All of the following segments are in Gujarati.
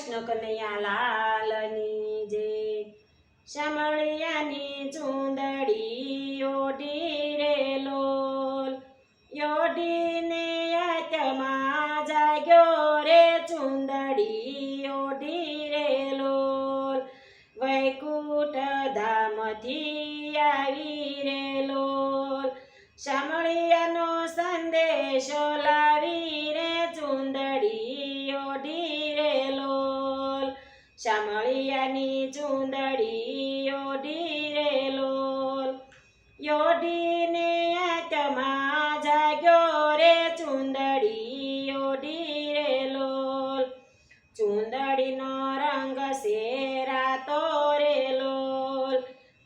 કૃષ્ણ કનૈયા લાલની જય। શામળિયાની ચૂંદડી ઓઢી રે લોલ, ઓઢીને આત્મા જાગ્યો રે ચૂંદડી ઓઢી રે લોલ, વૈકુંઠ ધામથી આવી રે લોલ, શામળિયાનો સંદેશો લાવી રે ચૂંદડી ઓઢી રે લોલ, શામળિયાની ચૂંદડી ઓઢી રે લોલ, ઓઢીને આત્મા જાગ્યો રે ચૂંદડી ઓઢી રે લોલ, ચૂંદડીનો રંગ શેરાતો રે લોલ,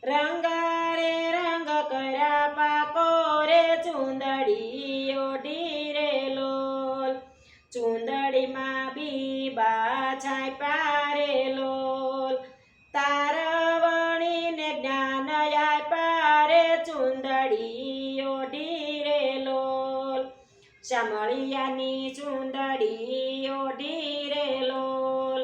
રંગારે રંગ કર્યા પાકો રે ચૂંદડી ઓઢી રે લોલ, ચૂંદડીમાં બીબા છાપ્યા રે લોલ, તારવણીને જ્ઞાન આપ્યા રે ચૂંદડી ઓઢી રે લોલ, શામળિયાની ચૂંદડી ઓઢી રે લોલ,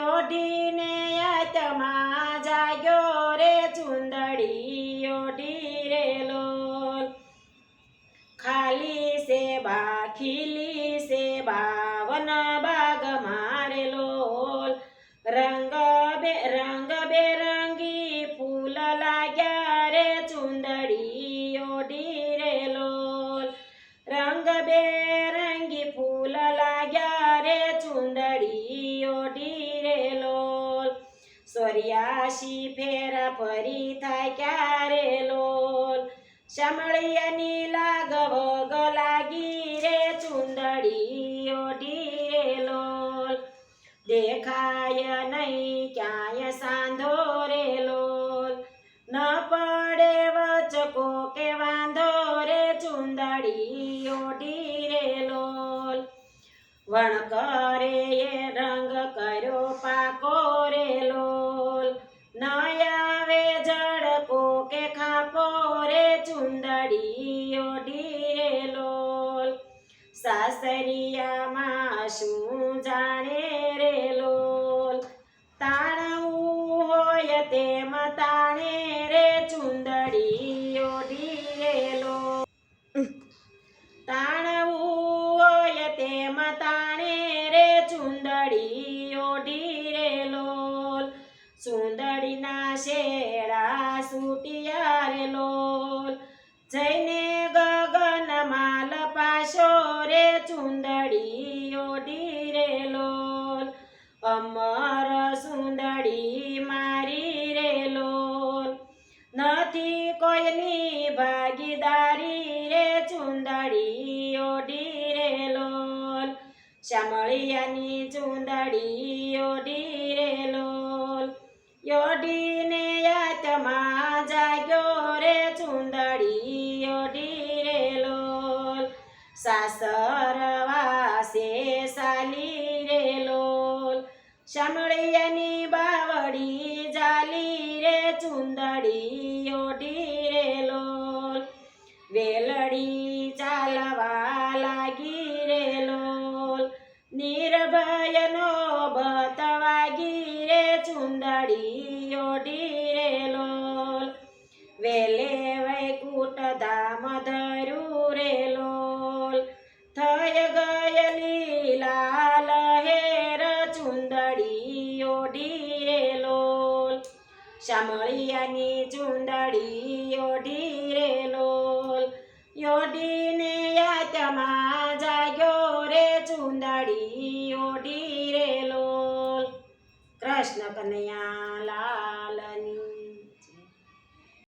ઓઢીને આત્મા જાગ્યો રે ચૂંદડી ઓઢી રે લોલ, ખાલી સે બા ખીલી સે બાવન બાગ મારે લોલ, રંગ બેરંગી ફૂલ લાગ્યા રે ચૂંદડી ઓઢી રે લોલ, રંગ બેરંગી ફૂલ લાગ્યા રે ચૂંદડી ઓઢી રે લોલ, 84 ફેરા ફરી થાક્યા રે લોલ, શામળિયાની લાગવગ લાગી રે ચૂંદડી ઓઢી રે લોલ, દેખાય નહીં ક્યાંય સાંધો રે લોલ, ન પડે વચકો કે વાંધો રે ચૂંદડી ઓઢી રે લોલ, વણકરે એ રંગ કર્યો પાકો રે લોલ, ન આવે જડકો કે ખાપો રે ચૂંદડી ઓઢી રે લોલ, સાસરિયામાં શું જાણે રે લોલ, તાણવું હોય તેમ તાણે રે ચૂંદડી ઓઢી રે લોલ, તાણવું હોય તેમ તાણે રે ચૂંદડી ઓઢી રે લોલ, ચૂંદડીના શેડા સૂટિયા રે લોલ, જઈને ગગનમાં લપાશો રે ચૂંદડી ઓઢી રે લોલ, અમર સુંદડી મારી રે લોલ, નથી કોઈની ભાગીદારી રે ચૂંદડી ઓઢી રે લોલ, શામળિયાની ચૂંદડી ઓઢી રે લોલ, ઓઢીને આત્મા જાગ્યો રે ચૂંદડી ઓઢી રે લોલ, સાસરવાસે સાલી રે લોલ, શામળિયાની બાવડી જાલી રે ચૂંદડી ઓઢી રે લોલ, વેલડી ચાલવા લાગી રે લોલ, નિર્ભયનો બતવાગી રે ચૂંદડી ઓઢી રે લોલ, વેલે વૈકુંઠ ધામ ધર્યું રે લોલ, થઈ ગયેલી લાલ હેર ચૂંદડી ઓઢી રે લોલ, શામળિયાની ચૂંદડી ઓઢી રે લોલ, ઓઢીને આત્મા જાગ્યો રે ચૂંદડી ઓઢી રે લોલ। કૃષ્ણ કનૈયા લાલ।